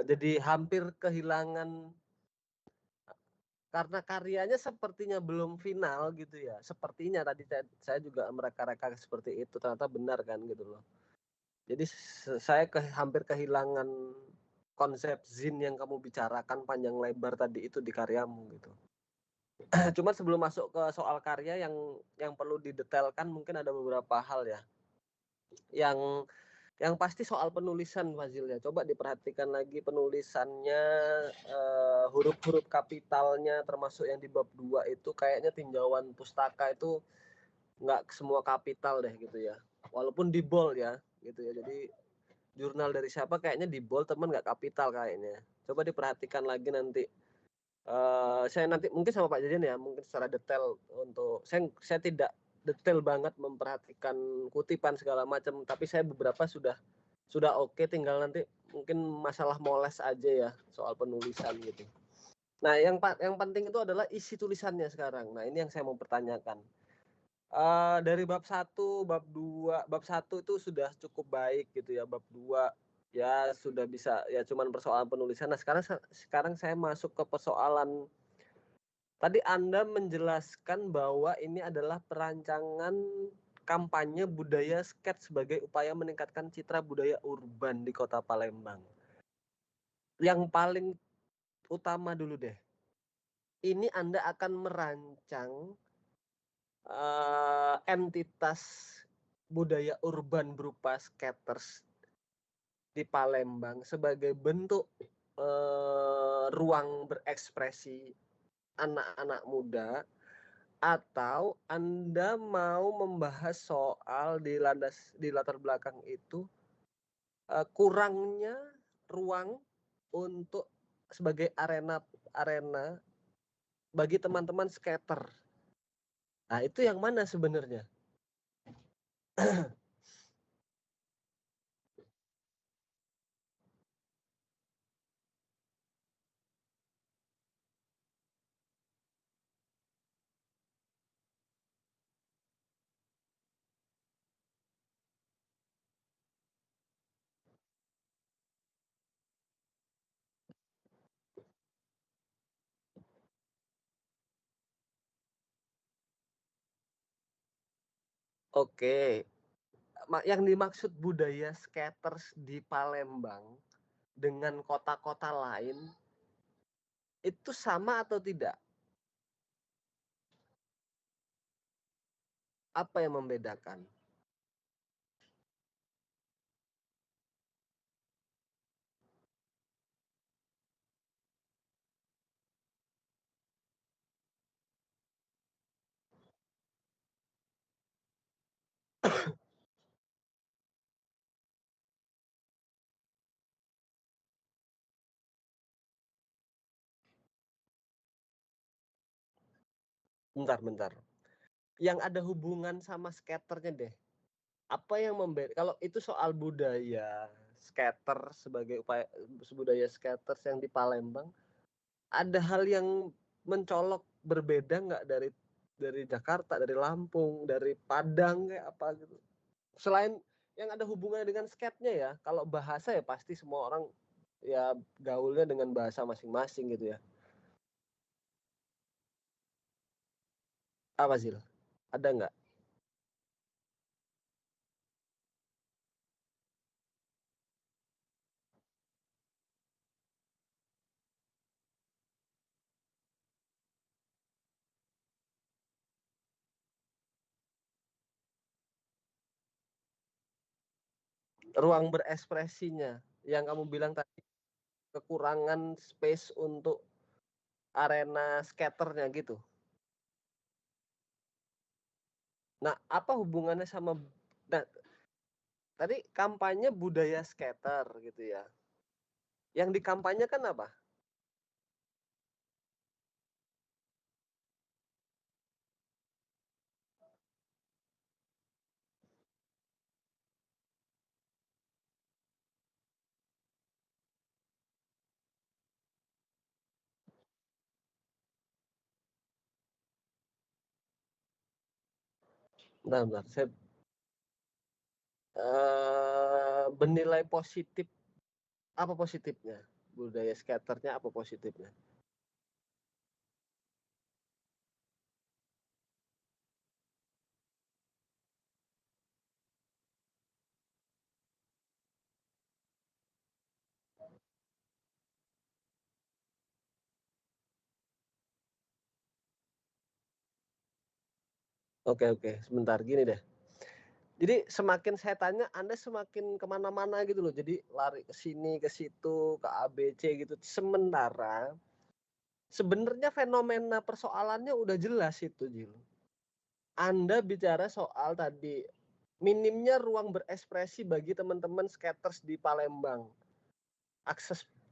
jadi hampir kehilangan karena karyanya sepertinya belum final gitu ya. Sepertinya tadi saya juga mereka-reka seperti itu, ternyata benar kan gitu loh. Jadi saya hampir kehilangan konsep zin yang kamu bicarakan panjang lebar tadi itu di karyamu gitu. Cuma sebelum masuk ke soal karya yang perlu didetailkan mungkin ada beberapa hal ya. Yang pasti soal penulisan Fazil ya. Coba diperhatikan lagi penulisannya, huruf-huruf kapitalnya termasuk yang di bab 2 itu kayaknya tinjauan pustaka itu nggak semua kapital deh gitu ya. Walaupun di bold ya gitu ya. Jadi jurnal dari siapa kayaknya di bold teman nggak kapital kayaknya. Coba diperhatikan lagi nanti. Saya nanti mungkin sama Pak Jajan ya, mungkin secara detail untuk saya tidak detail banget memperhatikan kutipan segala macam, tapi saya beberapa sudah oke, tinggal nanti mungkin masalah moles aja ya soal penulisan gitu. Nah, yang penting itu adalah isi tulisannya sekarang. Nah, ini yang saya mau pertanyakan. Dari bab 1, bab 2, bab 1 itu sudah cukup baik gitu ya, bab 2 ya sudah bisa ya cuman persoalan penulisan. Nah, sekarang saya masuk ke persoalan tadi Anda menjelaskan bahwa ini adalah perancangan kampanye budaya skate sebagai upaya meningkatkan citra budaya urban di Kota Palembang. Yang paling utama dulu deh. Ini Anda akan merancang entitas budaya urban berupa skaters di Palembang sebagai bentuk ruang berekspresi anak-anak muda, atau Anda mau membahas soal di latar belakang itu kurangnya ruang untuk sebagai arena bagi teman-teman skater. Nah, itu yang mana sebenarnya? Oke, yang dimaksud budaya skaters di Palembang dengan kota-kota lain itu sama atau tidak? Apa yang membedakan? Bentar. Yang ada hubungan sama skaternya deh. Apa yang membedakan? Kalau itu soal budaya skater sebagai upaya budaya skaters yang di Palembang, ada hal yang mencolok berbeda nggak dari Jakarta, dari Lampung, dari Padang kayak apa gitu? Selain yang ada hubungannya dengan skate-nya ya, kalau bahasa ya pasti semua orang ya gaulnya dengan bahasa masing-masing gitu ya. Apa sih? Ada nggak? Ruang berekspresinya yang kamu bilang tadi, kekurangan space untuk arena skaternya gitu. Nah, apa hubungannya sama nah, tadi kampanye budaya skater gitu ya. Yang dikampanyekan apa? Bentar. Saya bernilai positif, apa positifnya? budaya skaternya apa positifnya? Oke, sebentar gini deh. Jadi semakin saya tanya, Anda semakin kemana-mana gitu loh. Jadi lari ke sini, ke situ, ke ABC gitu. Sementara sebenarnya fenomena persoalannya udah jelas itu, Jil. Anda bicara soal tadi minimnya ruang berekspresi bagi teman-teman skaters di Palembang.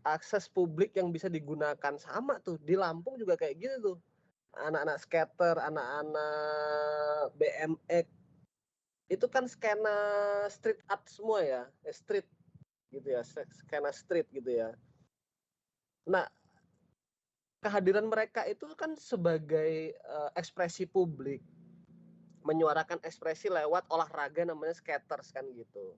Akses publik yang bisa digunakan sama tuh di Lampung juga kayak gitu tuh. Anak-anak skater, anak-anak BMX itu kan skena street art semua ya, street gitu ya, skena street gitu ya. Nah, kehadiran mereka itu kan sebagai ekspresi publik, menyuarakan ekspresi lewat olahraga namanya skaters kan gitu.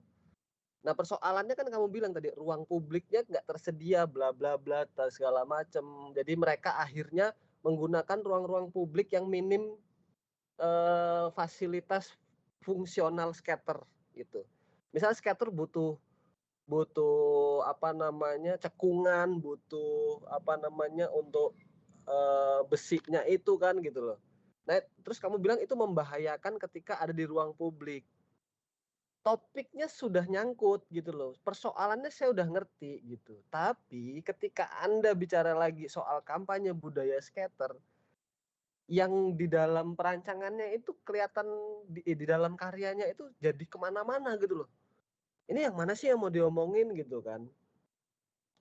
Nah, persoalannya kan kamu bilang tadi ruang publiknya nggak tersedia, bla bla bla, segala macam. Jadi mereka akhirnya menggunakan ruang-ruang publik yang minim fasilitas fungsional skater gitu. Misalnya skater butuh butuh apa namanya cekungan, butuh apa namanya untuk besinya itu kan gitu loh. Nah, terus kamu bilang itu membahayakan ketika ada di ruang publik. Topiknya sudah nyangkut gitu loh. Persoalannya saya udah ngerti gitu. Tapi ketika Anda bicara lagi soal kampanye budaya skater, yang di dalam perancangannya itu kelihatan di dalam karyanya itu jadi kemana-mana gitu loh. Ini yang mana sih yang mau diomongin gitu kan?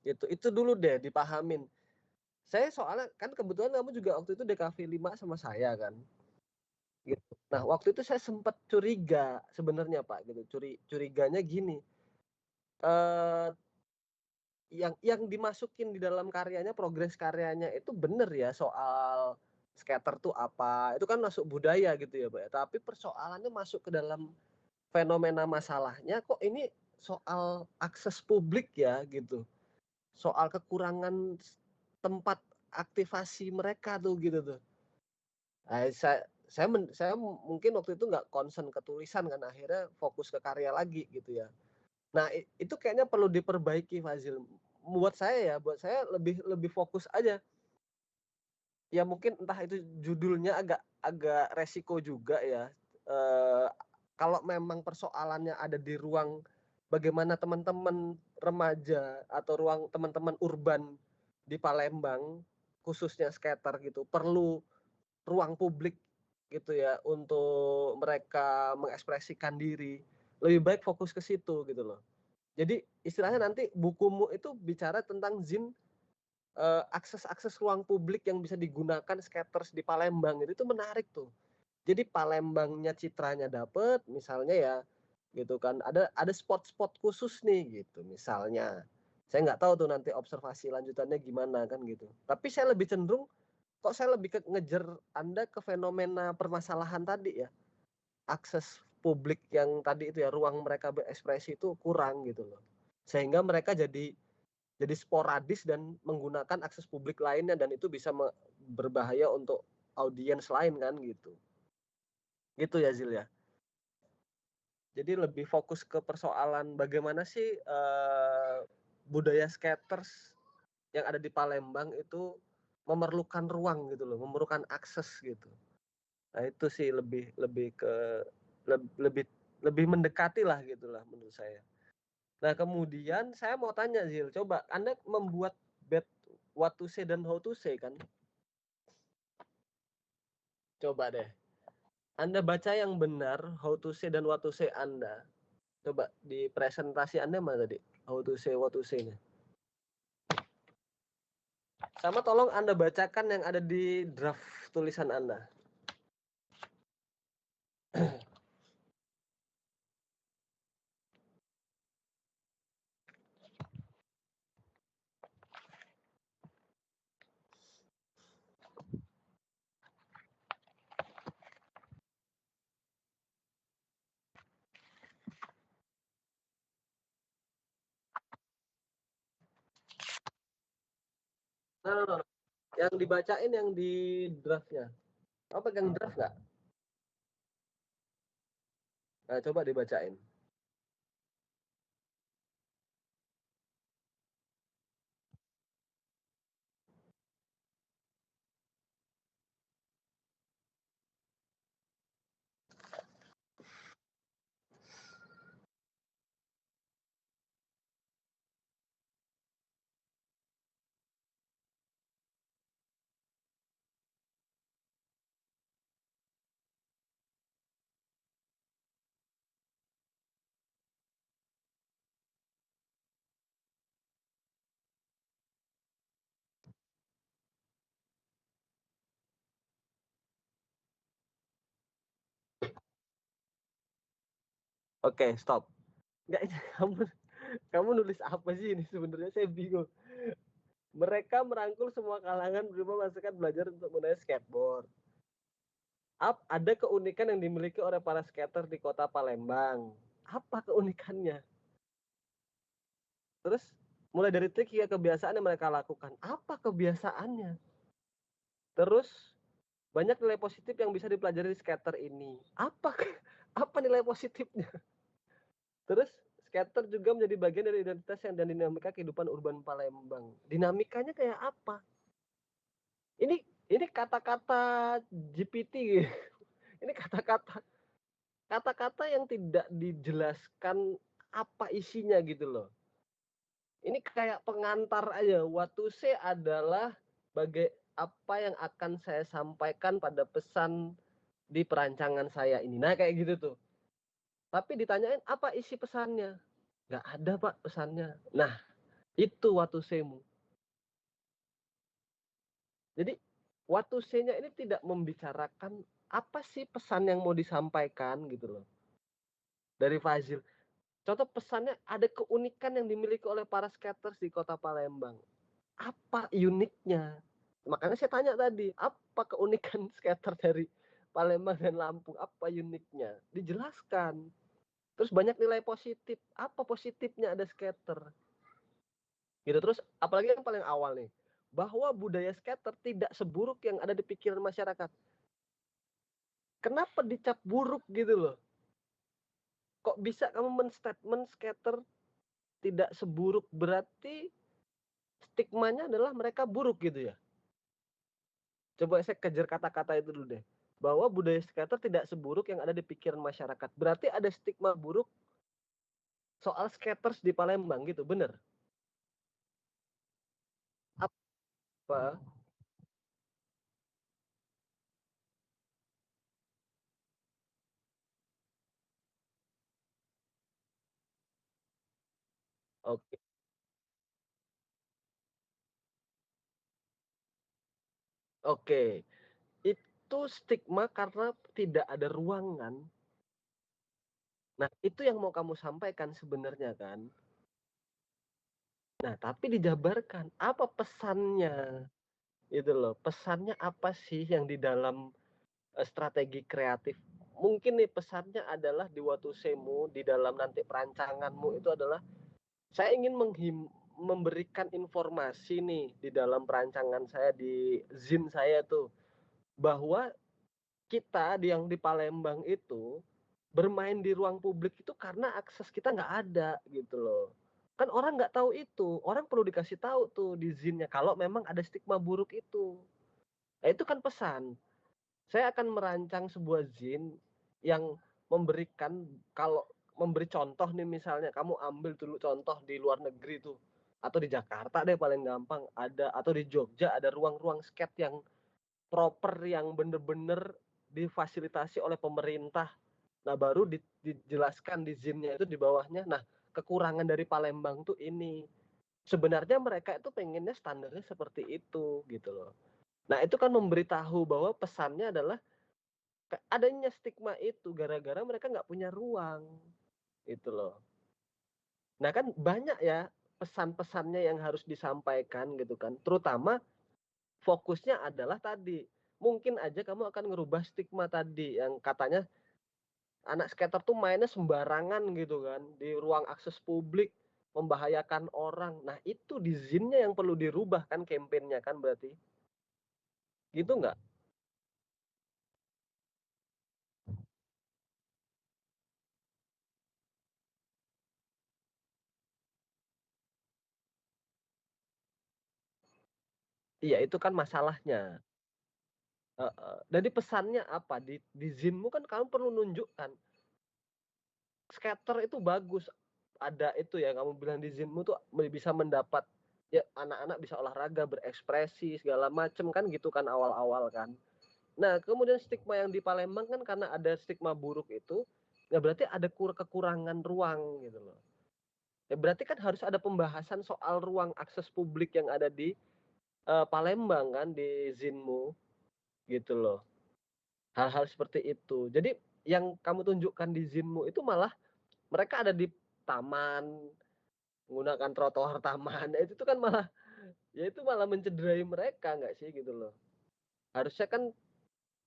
Itu dulu deh dipahamin. Saya soalnya kan kebetulan kamu juga waktu itu DKV 5 sama saya kan. Gitu. Nah, waktu itu saya sempat curiga sebenarnya Pak gitu. Curiganya gini. Eh yang dimasukin di dalam karyanya, progres karyanya itu bener ya soal skater tuh apa. Itu kan masuk budaya gitu ya, Pak ya. Tapi persoalannya masuk ke dalam fenomena masalahnya kok ini soal akses publik ya gitu. Soal kekurangan tempat aktivasi mereka tuh gitu tuh. Nah, saya mungkin waktu itu nggak concern ke tulisan kan akhirnya fokus ke karya lagi gitu ya. Nah, itu kayaknya perlu diperbaiki Fazil. Buat saya lebih lebih fokus aja. Ya mungkin entah itu judulnya agak agak resiko juga ya. Eh, kalau memang persoalannya ada di ruang bagaimana teman-teman remaja atau ruang teman-teman urban di Palembang khususnya skater gitu perlu ruang publik gitu ya untuk mereka mengekspresikan diri. Lebih baik fokus ke situ gitu loh. Jadi istilahnya nanti bukumu itu bicara tentang akses-akses ruang publik yang bisa digunakan skaters di Palembang itu menarik tuh. Jadi Palembangnya citranya dapet, misalnya ya gitu kan. Ada spot-spot khusus nih gitu misalnya. Saya nggak tahu tuh nanti observasi lanjutannya gimana kan gitu. Tapi saya lebih cenderung kok saya lebih ke ngejar Anda ke fenomena permasalahan tadi ya. Akses publik yang tadi itu ya ruang mereka berekspresi itu kurang gitu loh. Sehingga mereka jadi sporadis dan menggunakan akses publik lainnya dan itu bisa berbahaya untuk audiens lain kan gitu. Gitu ya Zil ya. Jadi lebih fokus ke persoalan bagaimana sih budaya skaters yang ada di Palembang itu memerlukan ruang gitu loh, memerlukan akses gitu. Nah, itu sih lebih lebih ke lebih lebih mendekati lah gitulah menurut saya. Nah, kemudian saya mau tanya Zil, coba Anda membuat bed what to say dan how to say kan? Coba deh. Anda baca yang benar how to say dan what to say Anda. Coba di presentasi Anda mana tadi? How to say, what to say-nya. Sama tolong Anda bacakan yang ada di draft tulisan Anda. Nah, yang dibacain yang di draftnya. Kamu pegang draft nggak? Nah, coba dibacain. Oke, stop. Nggak, ini kamu nulis apa sih ini sebenarnya saya bingung. Mereka merangkul semua kalangan berupa masukan belajar untuk menaiki skateboard. Ada keunikan yang dimiliki oleh para skater di kota Palembang. Apa keunikannya? Terus mulai dari trik hingga kebiasaan yang mereka lakukan. Apa kebiasaannya? Terus banyak nilai positif yang bisa dipelajari di skater ini. Apa nilai positifnya? Terus skater juga menjadi bagian dari identitas yang dan dinamika kehidupan urban Palembang. Dinamikanya kayak apa? Ini ini kata-kata GPT. Ini kata-kata yang tidak dijelaskan apa isinya gitu loh. Ini kayak pengantar aja. Watuse adalah bagai apa yang akan saya sampaikan pada pesan di perancangan saya ini. Nah kayak gitu tuh. Tapi ditanyain apa isi pesannya? Nggak ada pak pesannya. Nah itu Watusemu. Jadi Watusenya ini tidak membicarakan apa sih pesan yang mau disampaikan gitu loh. Dari Fazil. Contoh pesannya ada keunikan yang dimiliki oleh para skaters di kota Palembang. Apa uniknya? Makanya saya tanya tadi, apa keunikan skater dari Palembang dan Lampung? Apa uniknya? Dijelaskan. Terus banyak nilai positif. Apa positifnya ada skater? Gitu. Terus apalagi yang paling awal nih, bahwa budaya skater tidak seburuk yang ada di pikiran masyarakat. Kenapa dicap buruk gitu loh? Kok bisa kamu menstatement skater tidak seburuk, berarti stigmanya adalah mereka buruk gitu ya? Coba saya kejar kata-kata itu dulu deh. Bahwa budaya skater tidak seburuk yang ada di pikiran masyarakat. Berarti ada stigma buruk soal skaters di Palembang gitu, bener? Apa? Oke, oke. Itu stigma karena tidak ada ruangan. Nah, itu yang mau kamu sampaikan sebenarnya kan. Nah, tapi dijabarkan apa pesannya? Itu loh, pesannya apa sih yang di dalam strategi kreatif? Mungkin nih pesannya adalah di waktu semu, di dalam nanti perancanganmu itu adalah saya ingin memberikan informasi nih di dalam perancangan saya di zin saya tuh bahwa kita yang di Palembang itu bermain di ruang publik itu karena akses kita nggak ada gitu loh. Kan orang nggak tahu itu, orang perlu dikasih tahu tuh di zinnya kalau memang ada stigma buruk itu. Nah, itu kan pesan. Saya akan merancang sebuah zin yang memberikan kalau memberi contoh nih misalnya kamu ambil dulu contoh di luar negeri tuh atau di Jakarta deh paling gampang ada atau di Jogja ada ruang-ruang skate yang proper yang bener-bener difasilitasi oleh pemerintah. Nah baru dijelaskan di zinnya itu di bawahnya. Nah kekurangan dari Palembang tuh ini sebenarnya mereka itu pengennya standarnya seperti itu gitu loh. Nah itu kan memberitahu bahwa pesannya adalah adanya stigma itu gara-gara mereka nggak punya ruang itu loh. Nah kan banyak ya pesan-pesannya yang harus disampaikan gitu kan. Terutama fokusnya adalah tadi mungkin aja kamu akan ngerubah stigma tadi yang katanya anak skater tuh mainnya sembarangan gitu kan di ruang akses publik. membahayakan orang. Nah, itu di zinnya yang perlu dirubah kan kampanyenya kan berarti. Gitu nggak? Iya, itu kan masalahnya. Jadi pesannya apa? Di zinmu kan kamu perlu nunjukkan skater itu bagus. Ada itu ya kamu bilang di zinmu tuh bisa mendapat ya anak-anak bisa olahraga, berekspresi segala macem kan gitu kan awal-awal kan. Nah, kemudian stigma yang di Palembang kan karena ada stigma buruk itu, ya berarti ada kekurangan ruang gitu loh. Ya berarti kan harus ada pembahasan soal ruang akses publik yang ada di Palembang kan di zinmu gitu loh. Hal-hal seperti itu. Jadi yang kamu tunjukkan di zinmu itu malah mereka ada di taman, menggunakan trotoar taman. Itu tuh kan malah ya itu malah mencederai mereka nggak sih gitu loh. Harusnya kan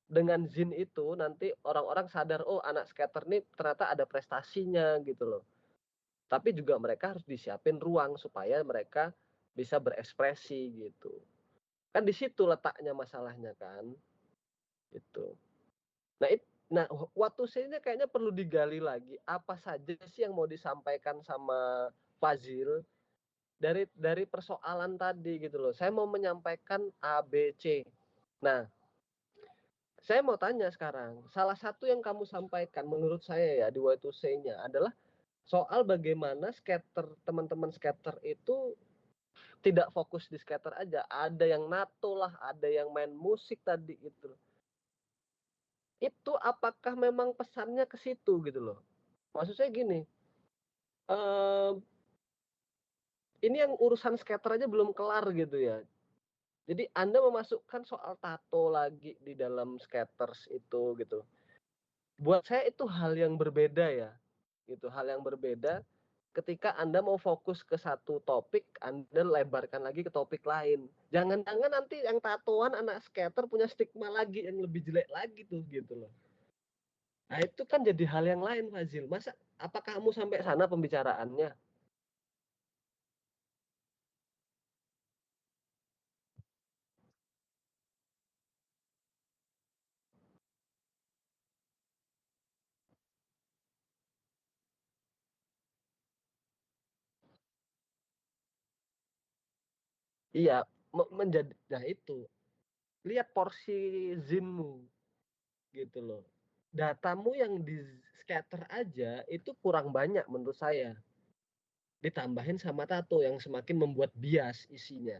dengan zin itu nanti orang-orang sadar oh anak skater nih ternyata ada prestasinya gitu loh. Tapi juga mereka harus disiapin ruang supaya mereka bisa berekspresi gitu. Kan di situ letaknya masalahnya kan. Itu. Nah, nah waktu sini kayaknya perlu digali lagi apa saja sih yang mau disampaikan sama Fazil dari persoalan tadi gitu loh. Saya mau menyampaikan A, B, C. Nah, saya mau tanya sekarang, salah satu yang kamu sampaikan menurut saya ya di Y2C-nya adalah soal bagaimana skater teman-teman skater itu tidak fokus di skater aja, ada yang nato lah, ada yang main musik tadi gitu. Itu apakah memang pesannya ke situ gitu loh? Maksud saya gini, eh, ini yang urusan skater aja belum kelar gitu ya. Jadi Anda memasukkan soal tato lagi di dalam skaters itu gitu. Buat saya itu hal yang berbeda ya. Gitu, hal yang berbeda ketika Anda mau fokus ke satu topik, Anda lebarkan lagi ke topik lain. Jangan-jangan nanti yang tatoan anak skater punya stigma lagi yang lebih jelek lagi tuh gitu loh. Nah, itu kan jadi hal yang lain, Fazil. Masa apa kamu sampai sana pembicaraannya? Iya, menjadi nah itu. Lihat porsi zinmu gitu loh. Datamu yang di scatter aja itu kurang banyak menurut saya. Ditambahin sama tato yang semakin membuat bias isinya.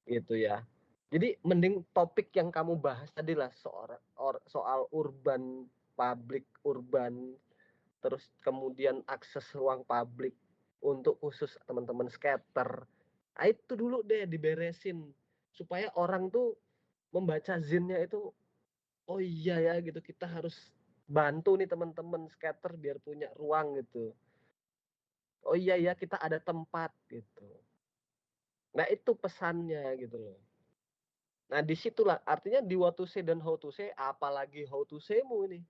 Gitu ya. Jadi mending topik yang kamu bahas tadi lah soal urban, publik urban, terus kemudian akses ruang publik untuk khusus teman-teman skater. Nah, itu dulu deh diberesin supaya orang tuh membaca zinnya itu oh iya ya gitu kita harus bantu nih teman-teman skater biar punya ruang gitu. Oh iya ya kita ada tempat gitu. Nah itu pesannya gitu loh. Nah disitulah artinya di what to say dan how to say apalagi how to say-mu ini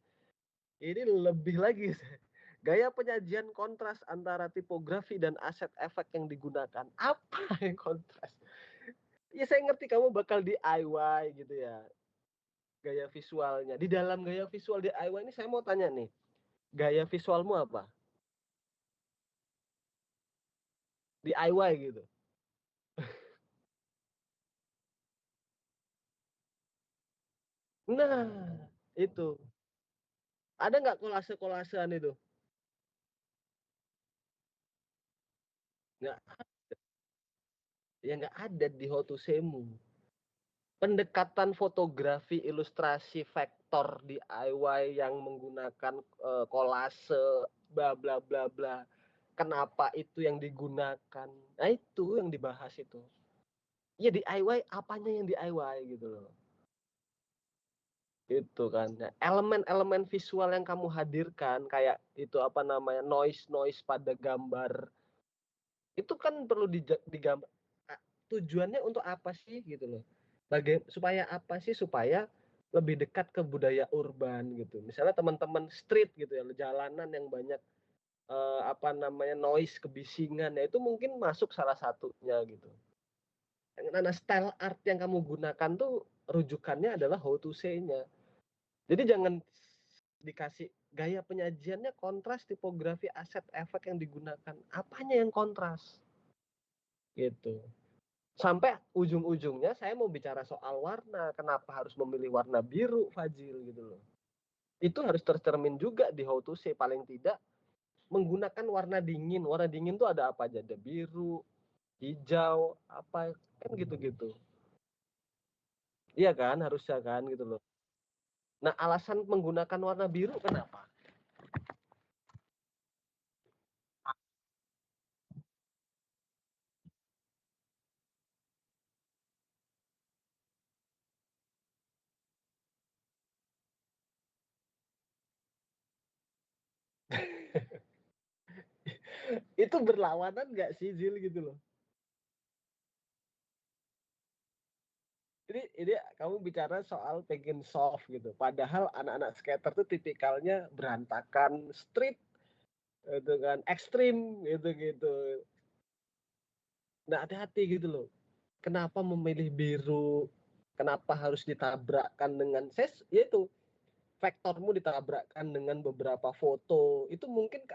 lebih lagi gaya penyajian kontras antara tipografi dan aset efek yang digunakan apa yang kontras ya saya ngerti kamu bakal DIY gitu ya gaya visualnya di dalam gaya visual DIY ini saya mau tanya nih gaya visualmu apa DIY gitu nah itu ada nggak kolase-kolasean itu nggak ya nggak ada di how to say-mu pendekatan fotografi ilustrasi vektor DIY yang menggunakan kolase bla bla bla bla kenapa itu yang digunakan nah itu yang dibahas itu ya DIY apanya yang DIY gitu loh itu kan nah, elemen-elemen visual yang kamu hadirkan kayak itu apa namanya noise noise pada gambar itu kan perlu digambar tujuannya untuk apa sih gitu loh supaya apa sih supaya lebih dekat ke budaya urban gitu misalnya teman-teman street gitu ya jalanan yang banyak apa namanya, noise, kebisingan, ya itu mungkin masuk salah satunya gitu. Karena style art yang kamu gunakan tuh rujukannya adalah how to say-nya. Jadi jangan dikasih gaya penyajiannya kontras, tipografi, aset, efek yang digunakan. Apanya yang kontras? Gitu. Sampai ujung-ujungnya saya mau bicara soal warna. Kenapa harus memilih warna biru, Fajil, gitu loh. Itu harus tercermin juga di how to say. Paling tidak menggunakan warna dingin. Warna dingin tuh ada apa aja? Ada biru, hijau, apa, kan gitu-gitu. Iya kan, harusnya kan gitu loh. Nah, alasan menggunakan warna biru kenapa? Itu berlawanan nggak sih, Zil, gitu loh. Ini kamu bicara soal pengen soft gitu. Padahal anak-anak skater tuh tipikalnya berantakan, street, itu kan, ekstrim gitu-gitu. Nah, hati-hati gitu loh. Kenapa memilih biru? Kenapa harus ditabrakkan dengan ya itu vektormu ditabrakkan dengan beberapa foto. Itu mungkin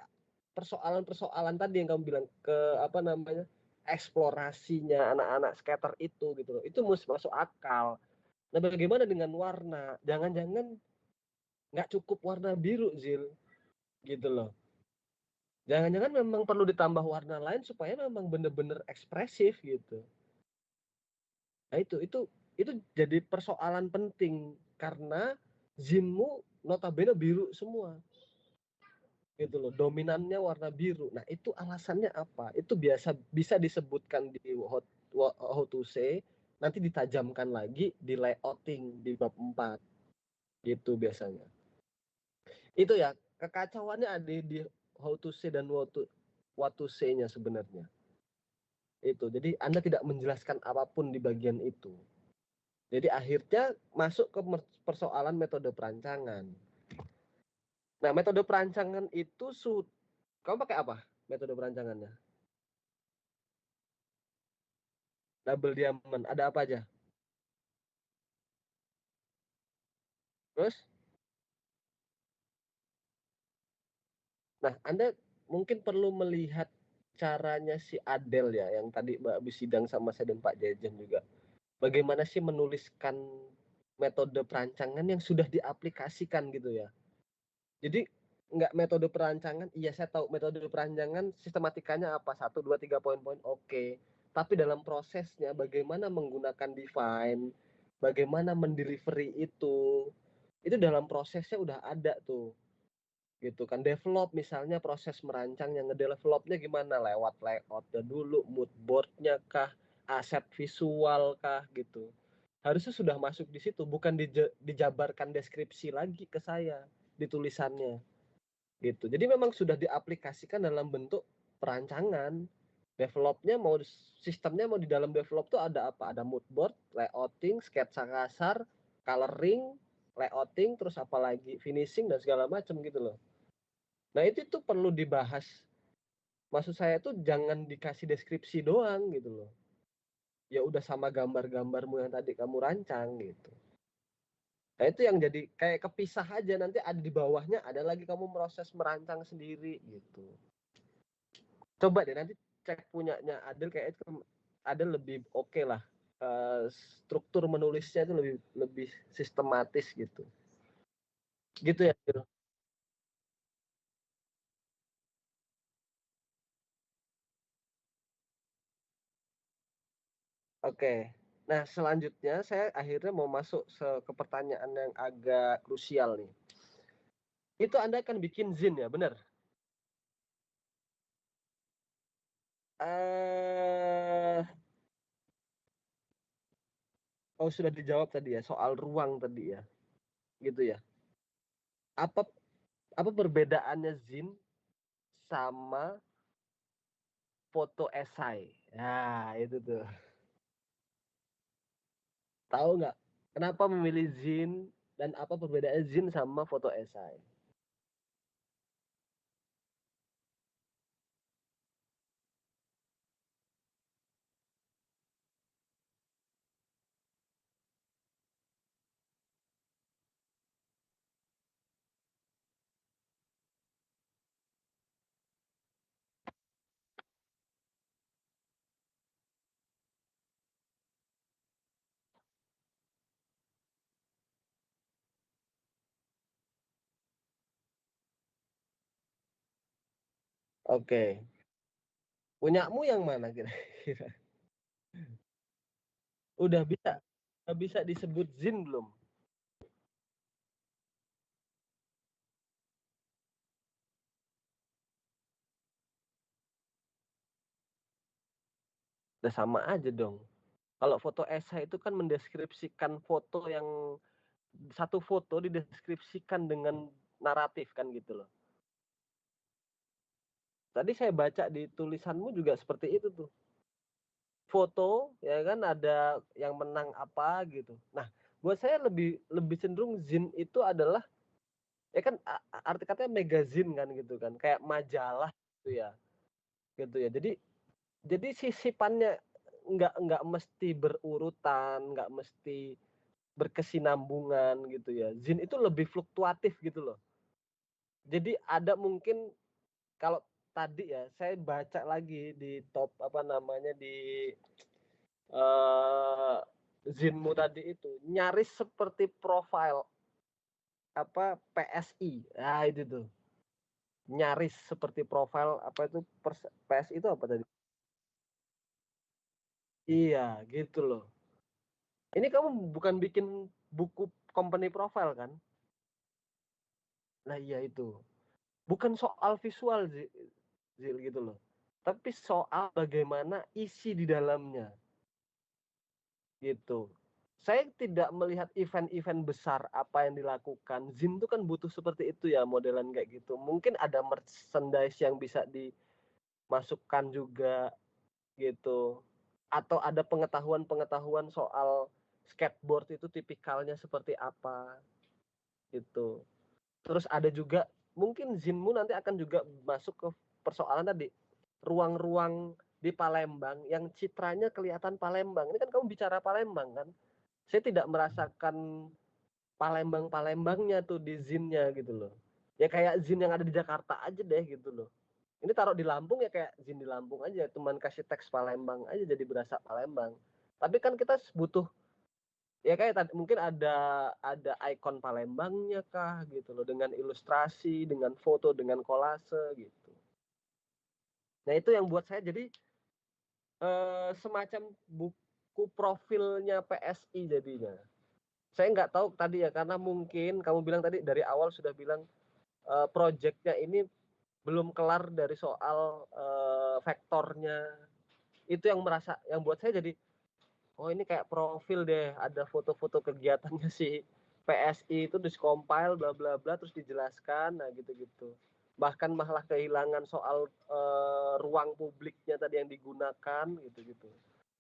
persoalan-persoalan tadi yang kamu bilang ke apa namanya? Eksplorasinya anak-anak skater itu gitu loh. Itu mesti masuk akal. Nah, bagaimana dengan warna? Jangan-jangan nggak cukup warna biru, Zil, gitu loh. Jangan-jangan memang perlu ditambah warna lain supaya memang bener-bener ekspresif gitu. Nah, itu jadi persoalan penting karena zinmu notabene biru semua gitu loh, dominannya warna biru. Nah, itu alasannya apa? Itu bisa disebutkan di how to say, nanti ditajamkan lagi di layouting di bab 4 gitu biasanya. Itu ya, kekacauannya ada di how to say dan what to say-nya sebenarnya. Itu. Jadi Anda tidak menjelaskan apapun di bagian itu. Jadi akhirnya masuk ke persoalan metode perancangan. Nah, metode perancangan itu kamu pakai apa metode perancangannya? Double diamond. Ada apa aja? Terus, nah Anda mungkin perlu melihat caranya si Adel ya, yang tadi Mbak Abi sidang sama saya dan Pak Jejen juga. Bagaimana sih menuliskan metode perancangan yang sudah diaplikasikan gitu ya. Jadi nggak metode perancangan, iya saya tahu metode perancangan sistematikanya apa, 1, 2, 3 poin-poin, oke. Tapi dalam prosesnya bagaimana menggunakan define, bagaimana mendelivery itu dalam prosesnya udah ada tuh. Gitu kan, develop misalnya proses merancang yang ngedevelopnya gimana, lewat layoutnya dulu, mood boardnya kah, aset visual kah gitu, harusnya sudah masuk di situ, bukan dijabarkan deskripsi lagi ke saya di tulisannya gitu. Jadi memang sudah diaplikasikan dalam bentuk perancangan. Developnya mau sistemnya mau di dalam develop tuh ada apa, ada mood board, layouting, sketsa kasar, coloring, layouting, terus apa lagi, finishing dan segala macam gitu loh. Nah, itu tuh perlu dibahas. Maksud saya tuh jangan dikasih deskripsi doang gitu loh. Ya udah sama gambar-gambarmu yang tadi kamu rancang gitu. Nah, itu yang jadi kayak kepisah aja, nanti ada di bawahnya ada lagi kamu proses merancang sendiri gitu. Coba deh nanti cek punyanya Adel, kayak itu Adel lebih oke lah. Struktur menulisnya itu lebih lebih sistematis gitu. Gitu ya, Adel. Oke. Nah, selanjutnya saya akhirnya mau masuk ke pertanyaan yang agak krusial nih. Itu Anda akan bikin zin ya, benar? Eh, oh sudah dijawab tadi ya soal ruang tadi ya, gitu ya. Apa apa perbedaannya zin sama foto esai? Nah, itu tuh. Tahu nggak? Kenapa memilih zin dan apa perbedaannya zin sama foto esai? Oke. Punyamu yang mana kira-kira? Udah bisa disebut zin belum? Udah sama aja dong. Kalau foto esai itu kan mendeskripsikan foto yang satu foto dideskripsikan dengan naratif kan gitu loh. Tadi saya baca di tulisanmu juga seperti itu tuh. Foto ya kan ada yang menang apa gitu. Nah, buat saya lebih lebih cenderung zin itu adalah ya kan arti katanya magazine kan gitu kan, kayak majalah gitu ya. Gitu ya. Jadi sisipannya nggak mesti berurutan, nggak mesti berkesinambungan gitu ya. Zin itu lebih fluktuatif gitu loh. Jadi ada mungkin kalau tadi ya saya baca lagi di top apa namanya di uh, Zinmu tadi itu nyaris seperti profil apa PSI. Nah itu tuh nyaris seperti profil apa itu PSI itu apa tadi? Iya gitu loh. Ini kamu bukan bikin buku company profile kan? Nah iya itu. Bukan soal visual Zil gitu loh. Tapi soal bagaimana isi di dalamnya gitu. Saya tidak melihat event-event besar apa yang dilakukan. Zin itu kan butuh seperti itu ya modelan kayak gitu. Mungkin ada merchandise yang bisa dimasukkan juga gitu. Atau ada pengetahuan-pengetahuan soal skateboard itu tipikalnya seperti apa gitu. Terus ada juga mungkin Zinmu nanti akan juga masuk ke persoalan tadi ruang-ruang di Palembang yang citranya kelihatan Palembang. Ini kan kamu bicara Palembang kan? Saya tidak merasakan Palembang-Palembangnya tuh di zinnya gitu loh. Ya kayak zin yang ada di Jakarta aja deh gitu loh. Ini taruh di Lampung ya kayak zin di Lampung aja, cuman kasih teks Palembang aja jadi berasa Palembang. Tapi kan kita butuh ya kayak tadi mungkin ada ikon Palembangnya kah gitu loh dengan ilustrasi, dengan foto, dengan kolase gitu. Nah itu yang buat saya jadi semacam buku profilnya PSI jadinya. Saya nggak tahu tadi ya karena mungkin kamu bilang tadi dari awal sudah bilang proyeknya ini belum kelar dari soal vektornya. Itu yang buat saya jadi oh ini kayak profil deh, ada foto-foto kegiatannya si PSI itu diskompil bla bla bla terus dijelaskan, nah gitu-gitu. Bahkan malah kehilangan soal ruang publiknya tadi yang digunakan gitu-gitu.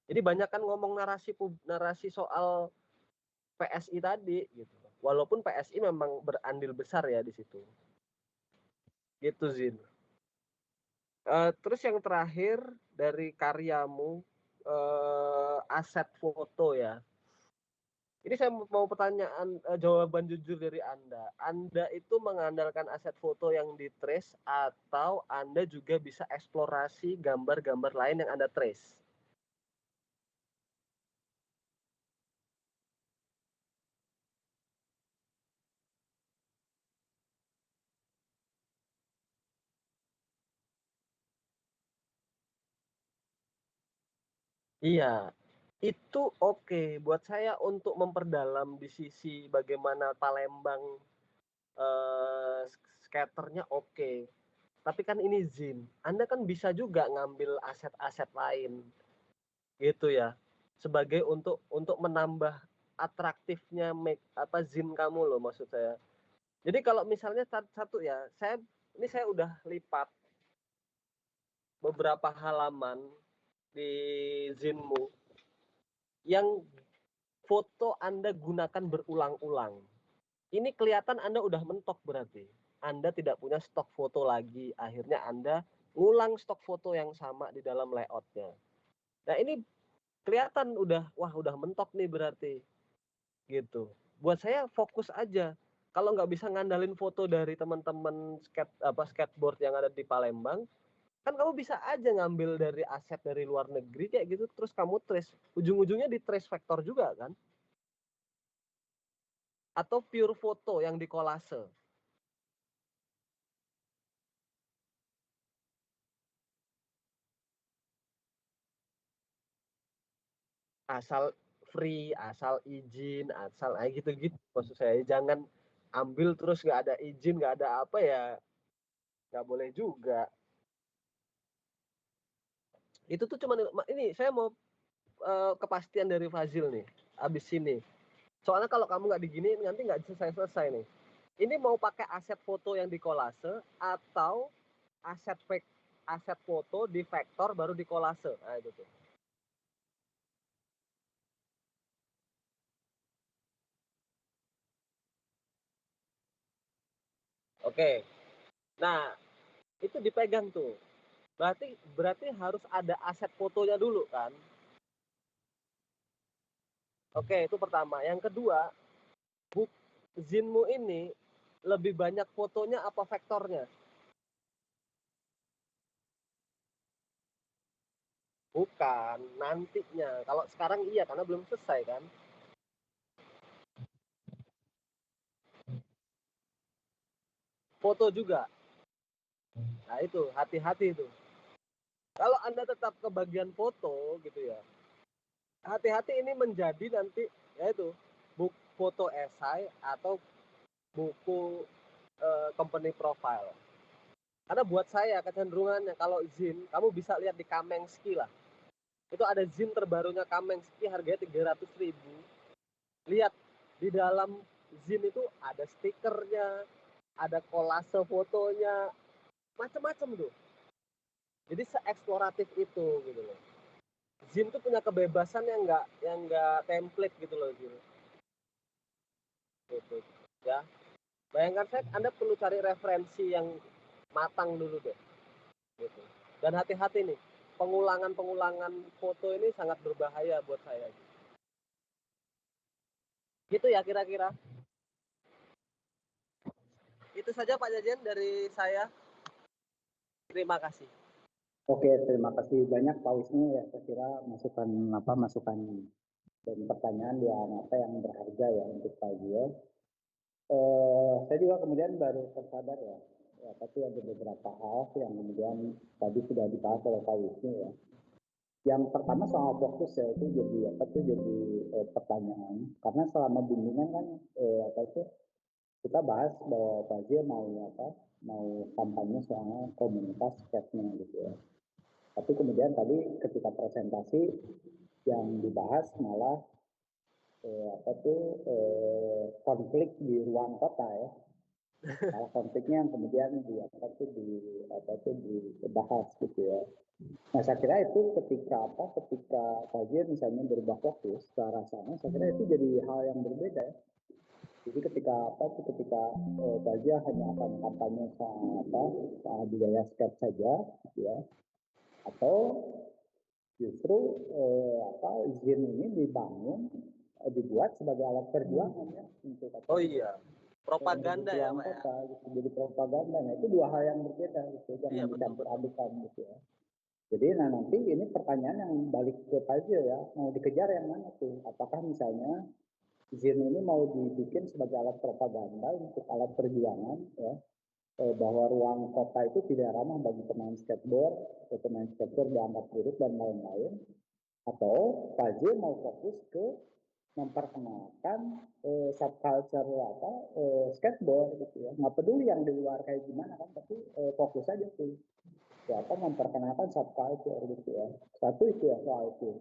Jadi banyak kan ngomong narasi soal PSI tadi gitu. Walaupun PSI memang berandil besar ya di situ. Gitu Zin. Terus yang terakhir dari karyamu aset foto ya. Ini saya mau pertanyaan jawaban jujur dari Anda. Anda itu mengandalkan aset foto yang di trace atau Anda juga bisa eksplorasi gambar-gambar lain yang Anda trace? Iya, itu oke buat saya untuk memperdalam di sisi bagaimana Palembang skaternya oke. Tapi kan ini Zin. Anda kan bisa juga ngambil aset-aset lain gitu ya. Sebagai untuk menambah atraktifnya apa Zin kamu loh maksud saya. Jadi kalau misalnya satu ya, saya udah lipat beberapa halaman di Zinmu yang foto Anda gunakan berulang-ulang. Ini kelihatan Anda udah mentok berarti. Anda tidak punya stok foto lagi. Akhirnya Anda ngulang stok foto yang sama di dalam layoutnya. Nah ini kelihatan udah mentok nih berarti gitu. Buat saya fokus aja. Kalau nggak bisa ngandalin foto dari teman-teman skateboard yang ada di Palembang, kan kamu bisa aja ngambil dari aset dari luar negeri kayak gitu, terus kamu trace. Ujung-ujungnya di trace vector juga kan? Atau pure foto yang dikolase. asal free, asal izin, asal gitu-gitu maksud saya. Jangan ambil terus nggak ada izin, nggak ada apa ya, nggak boleh juga. Itu tuh cuman ini saya mau kepastian dari Fazil nih, abis ini. Soalnya kalau kamu nggak diginiin nanti nggak selesai-selesai nih. Ini mau pakai aset foto yang di kolase atau aset fake, aset foto di vektor baru di kolase. Nah itu tuh. Oke. Nah, itu dipegang tuh. Berarti berarti harus ada aset fotonya dulu kan? Oke, itu pertama. Yang kedua, Zinmu ini lebih banyak fotonya apa vektornya? Bukan, nantinya. Kalau sekarang iya karena belum selesai kan? Foto juga. Nah itu, hati-hati itu. Kalau Anda tetap ke bagian foto gitu ya, hati-hati ini menjadi nanti yaitu buku foto esai atau buku company profile. Karena buat saya kecenderungannya kalau Zin, kamu bisa lihat di Kamengski lah. Itu ada Zin terbarunya Kamengski harganya 300.000. Lihat di dalam Zin itu ada stikernya, ada kolase fotonya, macam-macam tuh. Jadi seeksploratif itu gitu loh. Zin tuh punya kebebasan yang nggak template gitu loh Zin. Gitu. Ya. Bayangkan saya Anda perlu cari referensi yang matang dulu deh. Gitu. Dan hati-hati nih, pengulangan-pengulangan foto ini sangat berbahaya buat saya. Gitu ya kira-kira. Itu saja Pak Jajen dari saya. Terima kasih. Oke, terima kasih banyak Pak Wisnu ya. Saya kira masukan dan pertanyaan yang berharga ya untuk Pak Gio. Saya juga kemudian baru tersadar ya, tapi ada beberapa hal yang kemudian tadi sudah dibahas oleh Pak Wisnu ya. Yang pertama soal fokus ya itu jadi pertanyaan karena selama bimbingan kan kita bahas bahwa Pak Gio mau kampanye soal komunitas sketnya gitu ya. Tapi kemudian tadi ketika presentasi yang dibahas malah konflik di ruang kota ya. Malah konfliknya yang kemudian dibahas gitu ya. Nah saya kira itu ketika kajian misalnya berubah fokus ke arah sana, saya kira itu jadi hal yang berbeda ya. Jadi ketika kajian hanya akan kampanye soal budaya sketch saja, gitu ya, atau justru izin ini dibuat sebagai alat perjuangan ya untuk Oh iya, propaganda ya Pak ya. kota gitu. Jadi propaganda, nah itu dua hal yang berbeda gitu, jangan Iya betul dicampur betul. adukan gitu ya. Jadi nanti ini pertanyaan yang balik ke Fazil ya, mau dikejar yang mana tuh? Apakah misalnya izin ini mau dibikin sebagai alat propaganda untuk alat perjuangan ya, bahwa ruang kota itu tidak ramah bagi pemain skateboard, atau pemain skateboard dianggap buruk dan lain-lain, atau Fazil mau fokus ke memperkenalkan subculture skateboard gitu ya, nggak peduli yang di luar kayak gimana kan, tapi fokus aja tuh ya memperkenalkan subculture gitu ya. Satu itu ya soal itu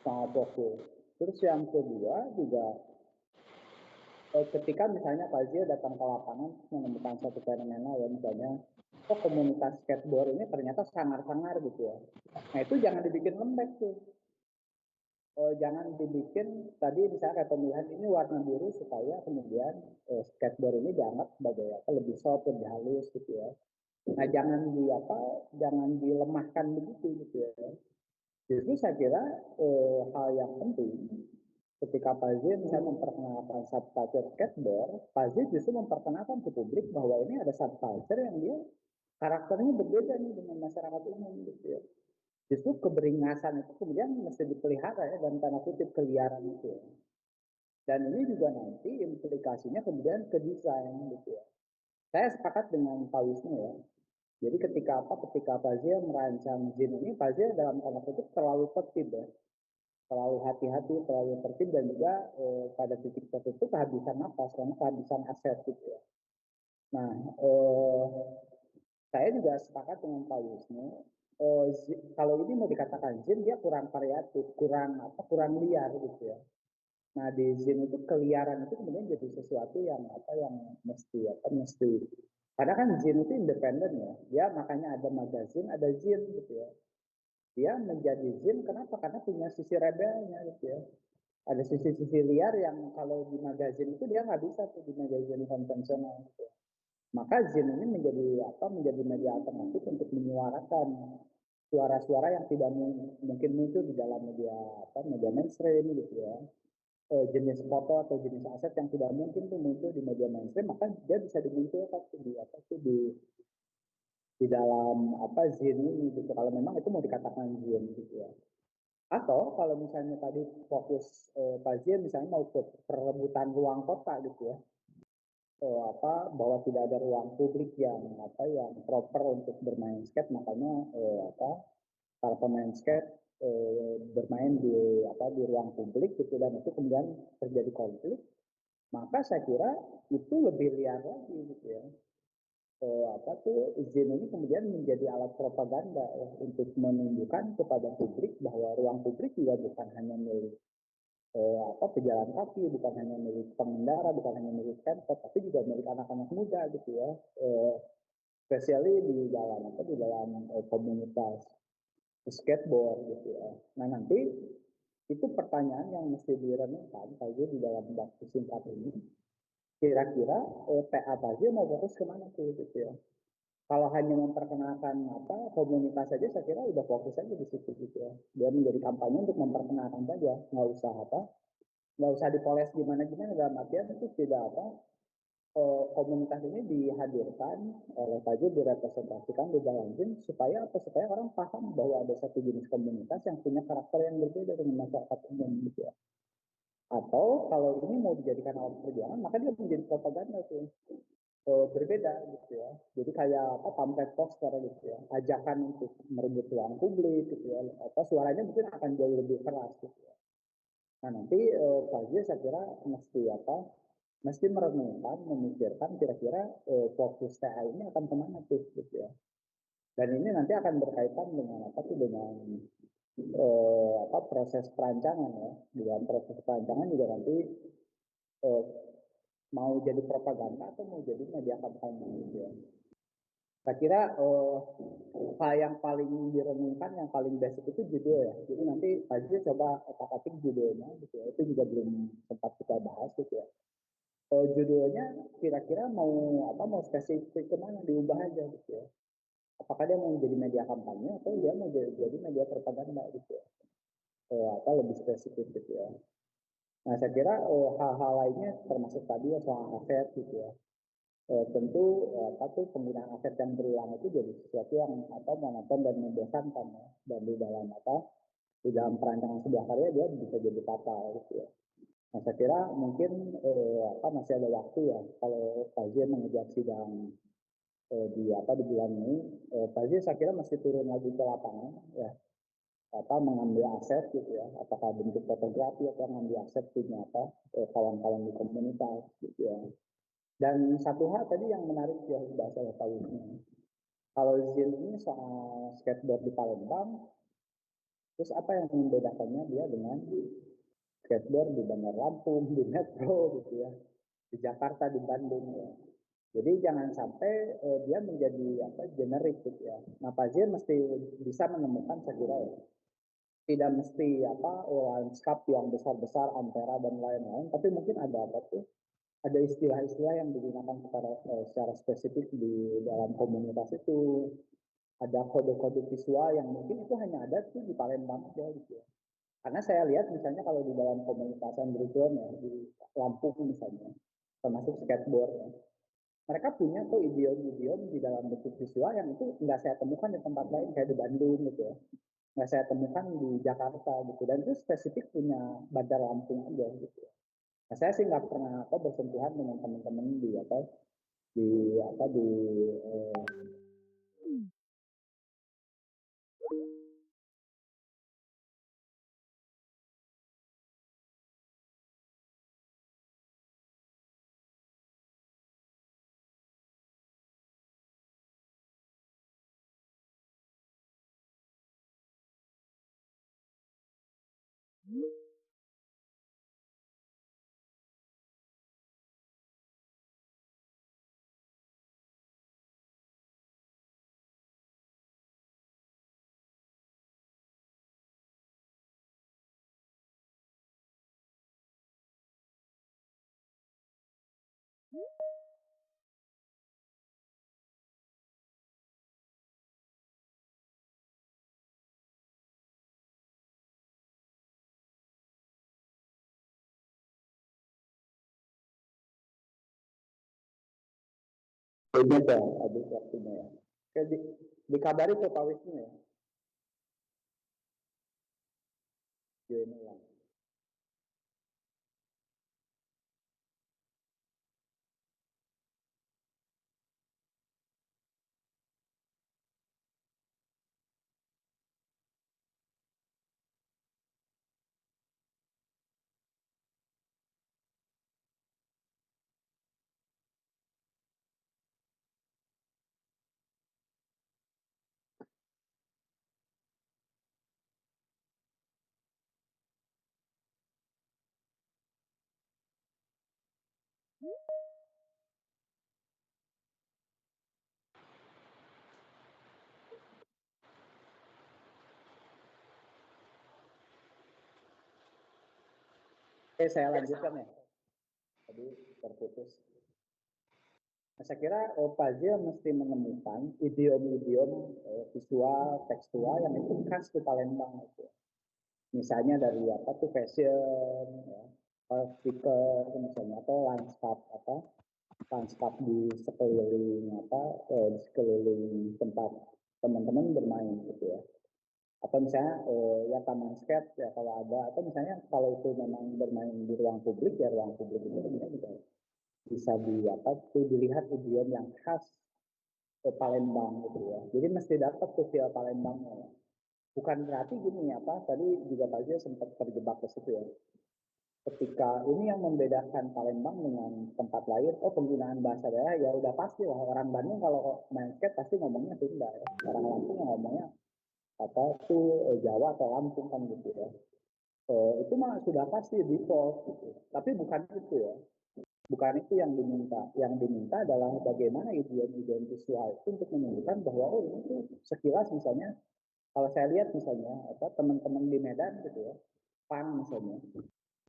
sangat fokus. Terus yang kedua juga ketika misalnya Fazil datang ke lapangan menemukan satu fenomena ya, misalnya komunitas skateboard ini ternyata sangar-sangar gitu ya. Nah itu jangan dibikin lembek tuh. Jangan dibikin tadi misalnya kayak pemilihan ini warna biru supaya kemudian skateboard ini dianggap sebagai lebih soft, lebih halus gitu ya. Nah jangan dilemahkan begitu gitu ya. Justru saya kira hal yang penting ketika Fazil misalnya memperkenalkan subculture skateboard, Fazil justru memperkenalkan ke publik bahwa ini ada subculture yang dia karakternya berbeda nih dengan masyarakat umum gitu ya. Justru keberingasan itu kemudian mesti dipelihara ya, dan tanda kutip keliaran itu ya. Dan ini juga nanti implikasinya kemudian ke desain gitu ya. Saya sepakat dengan Pak Wisnu ya. Jadi ketika Fazil merancang Zin ini, Fazil dalam tanda kutip terlalu tertib ya. terlalu hati-hati, terlalu tertib, dan juga pada titik tertentu kehabisan nafas karena kehabisan aset gitu ya. Nah, saya juga sepakat dengan Pak Wisnu. Kalau ini mau dikatakan zin, dia kurang variatif, kurang liar gitu ya. Nah, di zin itu keliaran itu kemudian jadi sesuatu yang mesti. Karena kan zin itu independen ya. Dia makanya ada magazin, ada zin gitu ya. Dia menjadi zin kenapa? Karena punya sisi rebelnya gitu ya. Ada sisi-sisi liar yang kalau di magazin itu dia nggak bisa tuh di magazin konvensional gitu. Maka zin ini menjadi media alternatif untuk menyuarakan suara-suara yang tidak mungkin muncul di dalam media mainstream gitu ya. Jenis foto atau jenis aset yang tidak mungkin tuh muncul di media mainstream, maka dia bisa dimunculkan di dalam zin ini gitu. Kalau memang itu mau dikatakan zin gitu ya. Atau kalau misalnya tadi fokus Pak Zin misalnya mau ke perebutan ruang kota gitu ya, bahwa tidak ada ruang publik yang proper untuk bermain skate, makanya para pemain skate bermain di ruang publik gitu, dan itu kemudian terjadi konflik, maka saya kira itu lebih liar lagi gitu ya. Zin ini kemudian menjadi alat propaganda ya, untuk menunjukkan kepada publik bahwa ruang publik juga bukan hanya milik pejalan kaki, bukan hanya milik pengendara, bukan hanya milik pemkot, tapi juga milik anak-anak muda gitu ya. Especially di dalam komunitas skateboard gitu ya. Nah, nanti itu pertanyaan yang mesti direnungkan saja di dalam waktu singkat ini. Kira-kira TA Tazia mau fokus kemana tuh gitu ya. Kalau hanya memperkenalkan komunitas saja, saya kira udah fokus aja di situ gitu ya. Dia menjadi kampanye untuk memperkenalkan saja, nggak usah dipoles gimana-gimana, dalam artian itu tidak komunitas ini dihadirkan oleh Tajud, direpresentasikan di dalam game supaya orang paham bahwa ada satu jenis komunitas yang punya karakter yang berbeda dengan masyarakat umum gitu ya. Atau kalau ini mau dijadikan alat perjuangan, maka dia menjadi propaganda tuh berbeda gitu ya. Jadi kayak pamflet poster gitu ya, ajakan untuk merebut ruang publik gitu ya. Suaranya mungkin akan jauh lebih keras gitu ya. Nah, nanti Fazil saya kira mesti merenungkan, memikirkan kira-kira fokus TA ini akan kemana tuh gitu ya. Dan ini nanti akan berkaitan dengan proses perancangan ya. Di dalam proses perancangan juga nanti eh, mau jadi propaganda atau mau jadi media kampanye gitu ya. Saya kira hal yang paling direnungkan, yang paling basic itu judul ya. Jadi nanti Fazil coba otak-atik judulnya gitu ya. Itu juga belum sempat kita bahas gitu ya. Judulnya kira-kira mau spesifik kemana, diubah aja gitu ya. Apakah dia mau jadi media kampanye atau dia mau jadi media propaganda gitu ya. Lebih spesifik gitu ya. Nah, saya kira hal-hal lainnya termasuk tadi ya soal aset gitu ya. Tentu penggunaan aset yang berulang itu jadi sesuatu yang monoton dan membosankan ya. Dan di dalam perancangan sebuah karya dia bisa jadi fatal gitu ya. Nah, saya kira mungkin masih ada waktu ya kalau Fazil mengejar sidang di bulan ini. Fazil saya kira masih turun lagi ke lapangan ya, mengambil aset gitu ya, apakah bentuk fotografi atau mengambil aset punya kawan-kawan di komunitas gitu ya. Dan satu hal tadi yang menarik ya bahasa Pak Wisnu. Kalau Zin ini soal skateboard di Palembang, terus apa yang membedakannya dia dengan skateboard di Bandar Lampung, di Metro gitu ya, di Jakarta, di Bandung ya. Jadi jangan sampai dia menjadi generik gitu ya. Nah, Fazil mesti bisa menemukan, saya kira ya, tidak mesti lanskap yang besar-besar, ampera dan lain-lain, tapi mungkin ada istilah-istilah yang digunakan secara spesifik di dalam komunitas itu, ada kode-kode visual yang mungkin itu hanya ada tuh di Palembang aja gitu ya. Karena saya lihat misalnya kalau di dalam komunitas underground ya, di Lampung misalnya, termasuk skateboard ya, mereka punya tuh idiom-idiom di dalam bentuk visual yang itu nggak saya temukan di tempat lain kayak di Bandung gitu ya, nggak saya temukan di Jakarta gitu, dan itu spesifik punya Bandar Lampung aja gitu. Nah, saya sih nggak pernah bersentuhan dengan teman-teman di Beda ya, habis waktunya ya. Kayak dikabari ke Pak Wisnu ya. Join ulang. Saya lanjutkan ya. Tadi terputus. Nah, saya kira Fazil mesti menemukan idiom-idiom visual, tekstual yang itu khas di Palembang itu. Misalnya dari apa tuh fashion, ya, stiker misalnya, atau landscape di sekeliling di sekeliling tempat teman-teman bermain gitu ya. Atau misalnya ya taman skate ya kalau ada, atau misalnya kalau itu memang bermain di ruang publik ya ruang publik itu bisa dilihat idiom yang khas Palembang gitu ya. Jadi mesti dapat tuh via Palembangnya. Bukan berarti gini tadi juga Pak Zia sempat terjebak ke situ ya. Ketika ini yang membedakan Palembang dengan tempat lain, penggunaan bahasa daerah ya udah pasti lah. Orang Bandung kalau main skate pasti ngomongnya Sunda ya. Orang Lampung yang ngomongnya Jawa atau Lampung kan gitu ya. Itu mah sudah pasti default gitu. Tapi bukan itu ya. Bukan itu yang diminta. Yang diminta adalah bagaimana idiom visual itu untuk menunjukkan bahwa ini tuh sekilas misalnya kalau saya lihat misalnya teman-teman di Medan gitu ya, PAN misalnya.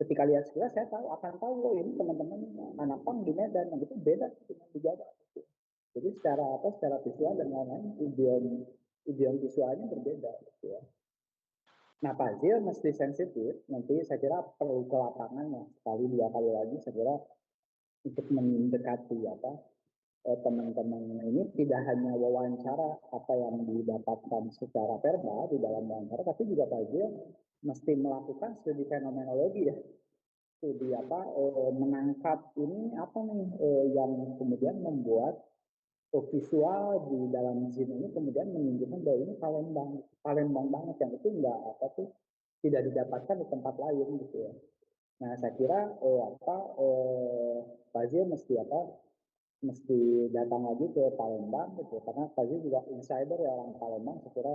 Ketika lihat sekilas saya akan tahu ini teman-teman anak PAN di Medan yang itu beda dengan di Jawa. Gitu. Jadi secara visual dan lain-lain idiom visualnya berbeda gitu ya. Nah, Fazil mesti sensitif. Nanti saya kira perlu ke lapangan ya, sekali dua kali lagi saya kira untuk mendekati teman-teman ini tidak hanya wawancara apa yang didapatkan secara verbal di dalam wawancara, tapi juga Fazil mesti melakukan studi fenomenologi ya, studi menangkap ini apa nih yang kemudian membuat visual di dalam scene ini kemudian menunjukkan bahwa ini Palembang banget yang itu enggak tidak didapatkan di tempat lain gitu ya. Nah saya kira Fazil mesti datang lagi ke Palembang gitu karena Fazil juga insider ya orang Palembang saya kira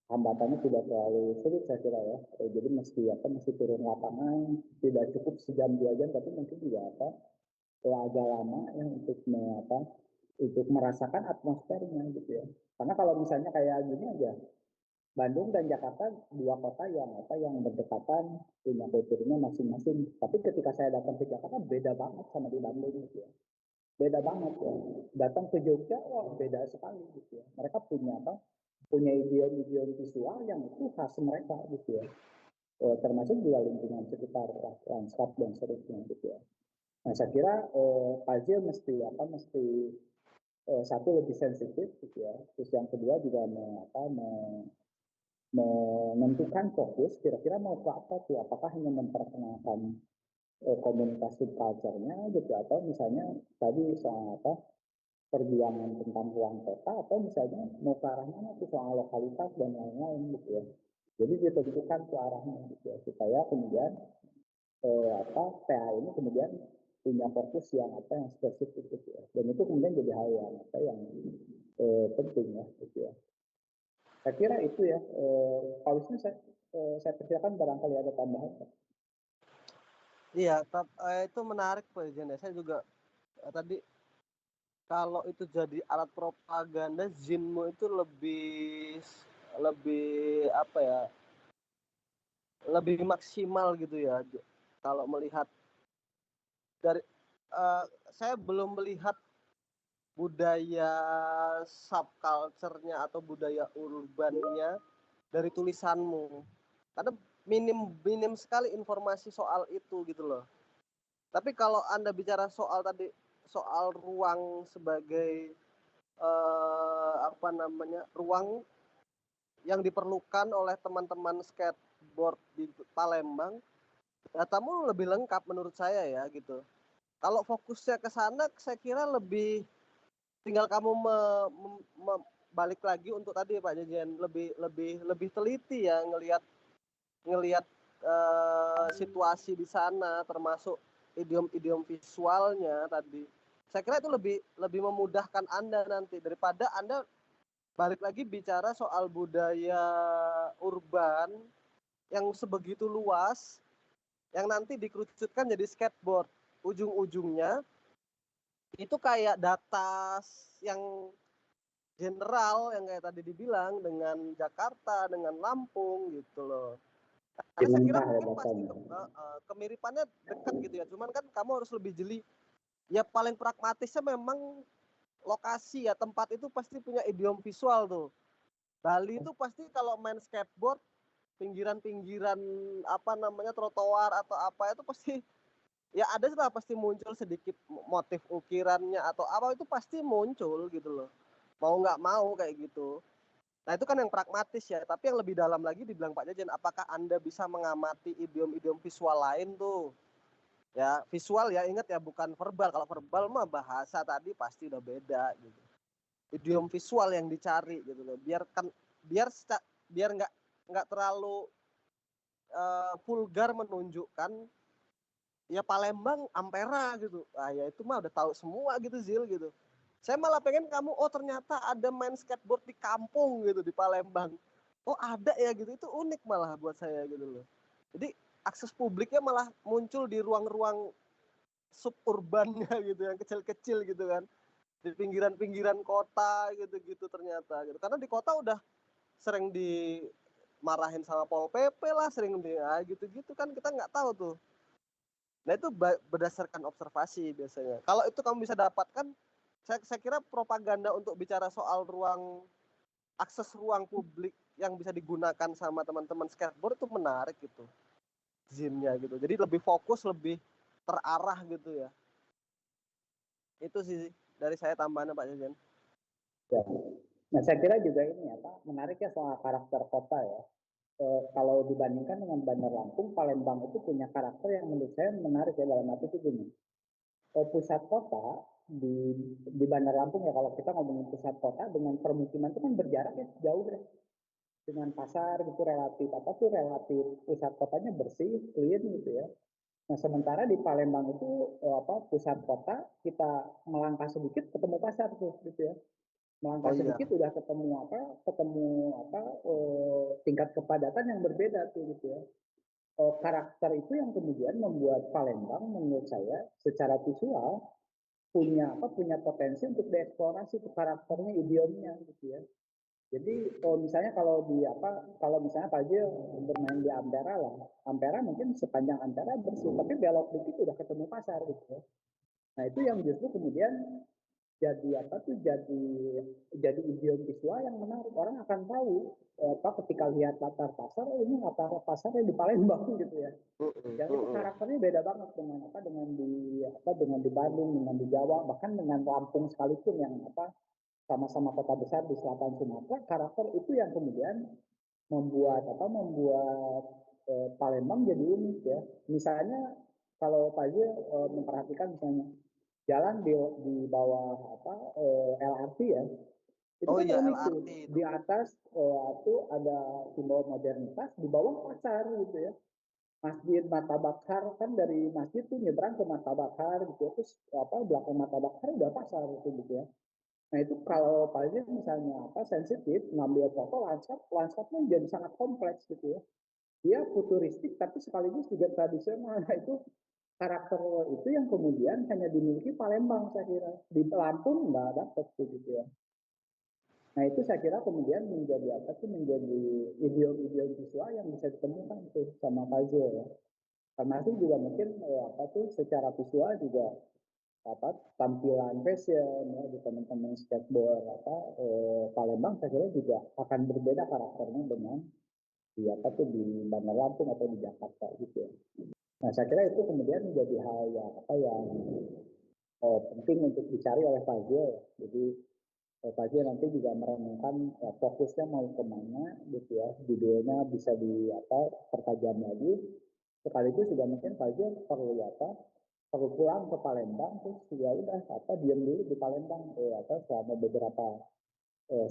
hambatannya tidak terlalu sulit saya kira ya. Jadi mesti turun lapangan tidak cukup sejam 2 jam tapi mungkin juga agak lama ya untuk merasakan atmosfernya gitu ya. Karena kalau misalnya kayak gini aja Bandung dan Jakarta dua kota yang berdekatan punya kulturnya masing-masing. Tapi ketika saya datang ke Jakarta beda banget sama di Bandung gitu ya. Beda banget ya. Datang ke Jogja beda sekali gitu ya. Mereka punya idiom visual yang itu khas mereka gitu ya. Termasuk juga lingkungan sekitar lanskap dan seterusnya gitu ya. Nah saya kira Fazil mesti satu lebih sensitif gitu ya. Terus yang kedua juga menentukan fokus kira-kira mau ke apa tuh, apakah hanya memperkenalkan komunitas subculture-nya gitu atau misalnya tadi soal perjuangan tentang ruang kota atau misalnya mau ke arah mana tuh soal lokalitas dan lain-lain gitu ya. Jadi ditentukan ke arahnya gitu ya supaya kemudian TA ini kemudian punya fokus yang spesifik gitu ya. Dan itu kemudian jadi hal yang penting ya gitu ya. Saya kira itu ya, Pak Wisnu saya persilakan barangkali ada tambahan. Iya, itu menarik Pak Jen ya. Saya juga tadi kalau itu jadi alat propaganda, Zinmu itu lebih lebih apa ya? Lebih maksimal gitu ya. Kalau melihat dari saya belum melihat budaya subculture-nya atau budaya urbannya dari tulisanmu. Karena minim sekali informasi soal itu gitu loh. Tapi kalau Anda bicara soal tadi soal ruang sebagai apa namanya? Ruang yang diperlukan oleh teman-teman skateboard di Palembang, datamu lebih lengkap menurut saya ya gitu. Kalau fokusnya ke sana, saya kira lebih tinggal kamu balik lagi untuk tadi Pak Jajan lebih teliti ya ngelihat situasi di sana termasuk idiom-idiom visualnya tadi. Saya kira itu lebih memudahkan Anda nanti daripada Anda balik lagi bicara soal budaya urban yang sebegitu luas yang nanti dikerucutkan jadi skateboard. Ujung-ujungnya itu kayak data yang general yang kayak tadi dibilang dengan Jakarta, dengan Lampung gitu loh. Karena saya kira mungkin pasti kemiripannya dekat gitu ya. Cuman kan kamu harus lebih jeli. Ya paling pragmatisnya memang lokasi ya, tempat itu pasti punya idiom visual tuh. Bali itu pasti kalau main skateboard pinggiran-pinggiran apa namanya trotoar atau apa itu pasti ya ada lah pasti muncul sedikit motif ukirannya atau apa itu pasti muncul gitu loh. Mau nggak mau kayak gitu. Nah itu kan yang pragmatis ya, tapi yang lebih dalam lagi dibilang Pak Jajan, apakah Anda bisa mengamati idiom-idiom visual lain tuh? Ya visual ya, ingat ya bukan verbal. Kalau verbal mah bahasa tadi pasti udah beda gitu. Idiom visual yang dicari gitu loh. Biar nggak terlalu vulgar menunjukkan ya Palembang Ampera gitu. Ah ya itu mah udah tahu semua gitu Zil gitu. Saya malah pengen kamu ternyata ada main skateboard di kampung gitu di Palembang. Oh ada ya gitu, itu unik malah buat saya gitu loh. Jadi akses publiknya malah muncul di ruang-ruang suburbannya gitu yang kecil-kecil gitu kan. Di pinggiran-pinggiran kota gitu-gitu ternyata gitu. Karena di kota udah sering dimarahin sama Pol PP lah, sering gitu-gitu kan kita nggak tahu tuh. Nah itu berdasarkan observasi biasanya. Kalau itu kamu bisa dapatkan, saya kira propaganda untuk bicara soal akses ruang publik yang bisa digunakan sama teman-teman skateboard itu menarik gitu, zinnya gitu. Jadi lebih fokus, lebih terarah gitu ya. Itu sih dari saya tambahannya Pak Jajan. Ya. Nah saya kira juga ini menarik ya soal karakter kota ya. Kalau dibandingkan dengan Bandar Lampung, Palembang itu punya karakter yang menurut saya menarik ya dalam arti itu gini. Pusat kota di Bandar Lampung ya kalau kita ngomongin pusat kota dengan permukiman itu kan berjarak ya jauh deh. Dengan pasar gitu relatif pusat kotanya bersih, clean gitu ya. Nah sementara di Palembang itu pusat kota kita melangkah sedikit ketemu pasar tuh gitu ya. Melangkah sedikit udah ketemu tingkat kepadatan yang berbeda tuh gitu ya. Karakter itu yang kemudian membuat Palembang menurut saya secara visual punya potensi untuk dieksplorasi ke karakternya, idiomnya gitu ya. Jadi kalau misalnya Pak Jil bermain di Ampera lah, Ampera mungkin sepanjang Ampera bersih, tapi belok dikit udah ketemu pasar gitu ya. Nah itu yang justru kemudian jadi idiom visual yang menarik. Orang akan tahu ketika lihat latar pasar, ini latar pasarnya di Palembang gitu ya. Yang itu karakternya beda banget dengan di Bandung, dengan di Jawa, bahkan dengan Lampung sekalipun yang sama-sama kota besar di selatan Sumatera. Karakter itu yang kemudian membuat Palembang jadi unik ya. Misalnya kalau Pak Jil memperhatikan misalnya jalan di bawah LRT ya, itu kan iya, unik tuh. LRT itu. Di atas itu ada simbol modernitas, di bawah pasar gitu ya. Masjid Mata Bakar kan dari masjid tuh nyebrang ke Mata Bakar gitu ya. Terus belakang Mata Bakar udah pasar gitu ya. Nah itu kalau paling misalnya sensitif ngambil foto landskapnya jadi sangat kompleks gitu ya. dia futuristik tapi sekaligus juga tradisional. Nah, itu karakter itu yang kemudian hanya dimiliki Palembang saya kira. Di Lampung nggak dapat gitu ya. Nah itu saya kira kemudian menjadi apa sih, menjadi idiom-idiom visual yang bisa ditemukan tuh sama Fazil ya. Termasuk juga mungkin apa tuh secara visual juga apa tampilan fashion ya di teman-teman skateboard apa Palembang saya kira juga akan berbeda karakternya dengan di apa tuh di Bandar Lampung atau di Jakarta gitu ya. Nah saya kira itu kemudian menjadi hal yang apa yang penting untuk dicari oleh Fazil. Jadi Fazil nanti juga merenungkan fokusnya mau kemana gitu ya, videonya bisa di apa pertajam lagi. Sekaligus juga mungkin Fazil perlu apa perlu pulang ke Palembang terus ya udah apa diam dulu di Palembang apa selama beberapa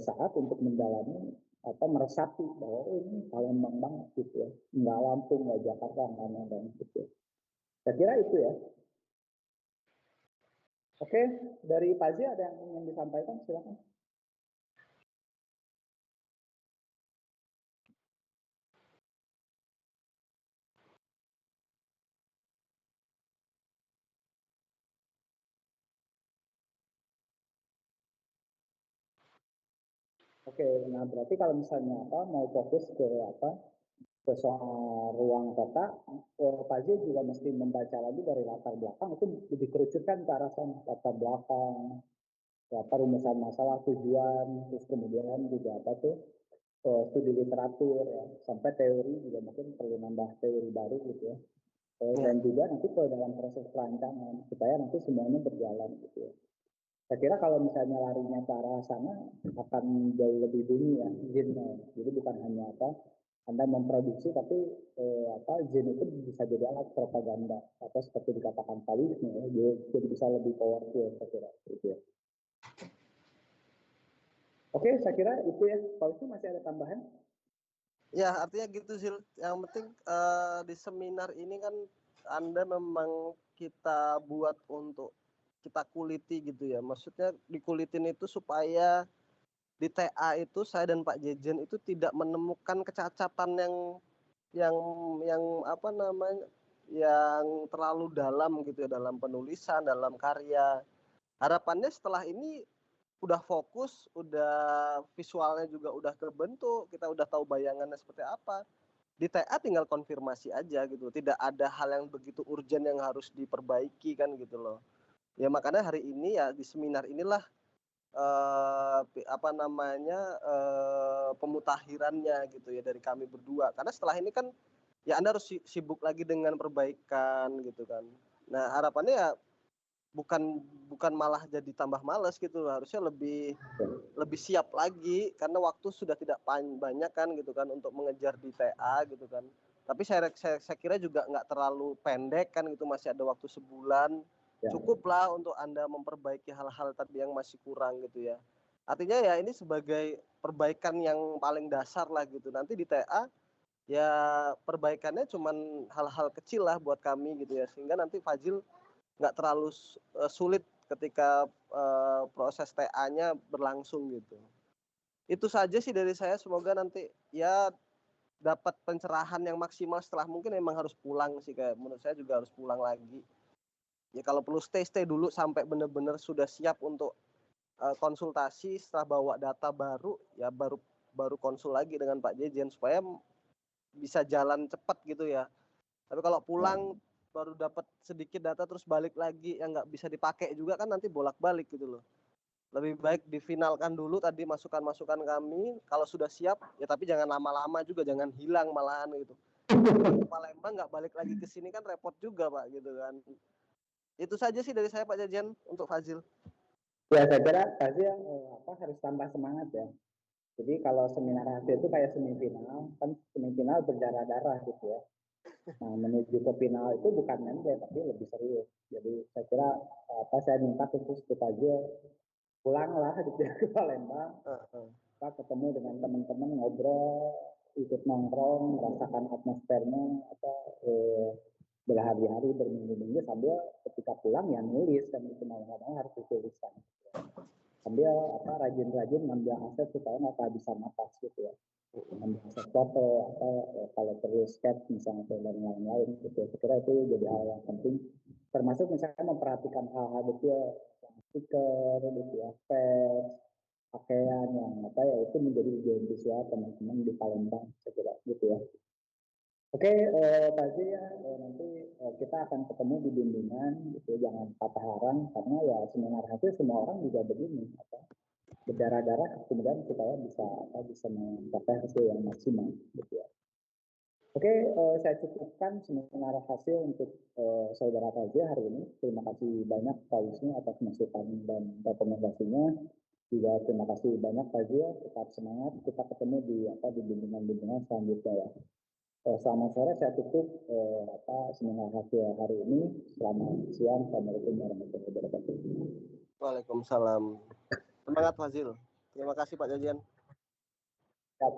saat untuk mendalami apa meresapi bahwa ini Palembang banget gitu ya, nggak Lampung nggak Jakarta nggak dan gitu. Saya kira itu ya. Oke, dari Pak Zi ada yang ingin disampaikan silakan. Oke, nah berarti kalau misalnya apa mau fokus ke apa ke soal ruang kota, Pak Zi juga mesti membaca lagi dari latar belakang itu dikerucutkan ke arah sana, latar belakang, apa rumusan masalah, tujuan, terus kemudian juga apa tuh studi literatur ya, sampai teori juga mungkin perlu nambah teori baru gitu ya. Dan juga nanti ke dalam proses perancangan supaya nanti semuanya berjalan gitu ya. Saya kira kalau misalnya larinya ke arah sana akan jauh lebih bunyi ya izinnya. Jadi bukan hanya apa Anda memproduksi tapi apa izin itu bisa jadi alat propaganda atau seperti dikatakan Pak Wisnu ya, jadi bisa lebih powerful saya kira gitu ya. Oke, saya kira itu ya. Pak Wisnu masih ada tambahan? Ya, artinya gitu sih. Yang penting di seminar ini kan Anda memang kita buat untuk kita kuliti gitu ya. Maksudnya dikulitin itu supaya di TA itu saya dan Pak Jejen itu tidak menemukan kecacatan yang yang apa namanya yang terlalu dalam gitu ya dalam penulisan, dalam karya. Harapannya setelah ini udah fokus, udah visualnya juga udah kebentuk, kita udah tahu bayangannya seperti apa. Di TA tinggal konfirmasi aja gitu. Tidak ada hal yang begitu urgent yang harus diperbaiki kan gitu loh. Ya makanya hari ini ya di seminar inilah apa namanya pemutakhirannya gitu ya dari kami berdua. Karena setelah ini kan ya Anda harus sibuk lagi dengan perbaikan gitu kan. Nah, harapannya ya bukan malah jadi tambah males gitu, harusnya lebih siap lagi karena waktu sudah tidak banyak kan gitu kan untuk mengejar di TA gitu kan. Tapi saya kira juga nggak terlalu pendek kan gitu, masih ada waktu sebulan. Cukuplah untuk Anda memperbaiki hal-hal tadi yang masih kurang gitu ya. Artinya ya ini sebagai perbaikan yang paling dasar lah gitu. Nanti di TA ya perbaikannya cuman hal-hal kecil lah buat kami gitu ya. Sehingga nanti Fazil nggak terlalu sulit ketika proses TA-nya berlangsung gitu. Itu saja sih dari saya, semoga nanti ya dapat pencerahan yang maksimal. Setelah mungkin memang harus pulang sih, kayak menurut saya juga harus pulang lagi. Ya kalau perlu stay dulu sampai benar-benar sudah siap untuk konsultasi. Setelah bawa data baru ya baru konsul lagi dengan Pak Jejen supaya bisa jalan cepat gitu ya. Tapi kalau pulang baru dapat sedikit data terus balik lagi yang nggak bisa dipakai juga kan nanti bolak-balik gitu loh. Lebih baik difinalkan dulu tadi masukan-masukan kami, kalau sudah siap ya tapi jangan lama-lama juga, jangan hilang malahan gitu. Ke Palembang nggak balik lagi ke sini kan repot juga Pak gitu kan. Itu saja sih dari saya Pak Jajan untuk Fazil. Ya saya kira Fazil apa harus tambah semangat ya. Jadi kalau seminar hasil itu kayak semifinal, kan semifinal berdarah-darah gitu ya. Nah, menuju ke final itu bukan main tapi lebih serius. Jadi saya kira apa saya minta khusus ke Fazil pulanglah gitu ya ke Palembang, ketemu dengan teman-teman ngobrol, ikut nongkrong, merasakan atmosfernya, apa berhari-hari berminggu-minggu sambil ketika pulang ya nulis kan itu mau harus dituliskan. Sambil apa rajin-rajin ngambil aset supaya nggak kehabisan napas gitu ya. dengan bahasa foto atau kalau perlu sketch misalnya dan lain-lain gitu. Saya kira itu jadi hal yang penting, termasuk misalnya memperhatikan hal-hal gitu ya, stiker gitu ya, face, pakaian yang apa ya, itu menjadi ujian visual teman-teman di Palembang saya kira gitu ya. Oke, Pak Zee ya, nanti kita akan ketemu di bimbingan gitu, jangan patah arang karena ya seminar hasil semua orang juga begini apa, berdarah-darah kemudian supaya bisa mencapai hasil yang maksimal gitu ya. Oke, saya cukupkan seminar hasil untuk saudara Fazia hari ini. Terima kasih banyak Pak Wisnu atas masukan dan rekomendasinya. Juga terima kasih banyak Fazia, tetap semangat. Kita ketemu di bimbingan-bimbingan selanjutnya ya. Selamat sore, saya tutup seminar hasil hari ini. Selamat siang, Assalamualaikum warahmatullahi wabarakatuh. Waalaikumsalam. Semangat Fazil. Terima kasih Pak Jajian. Siap.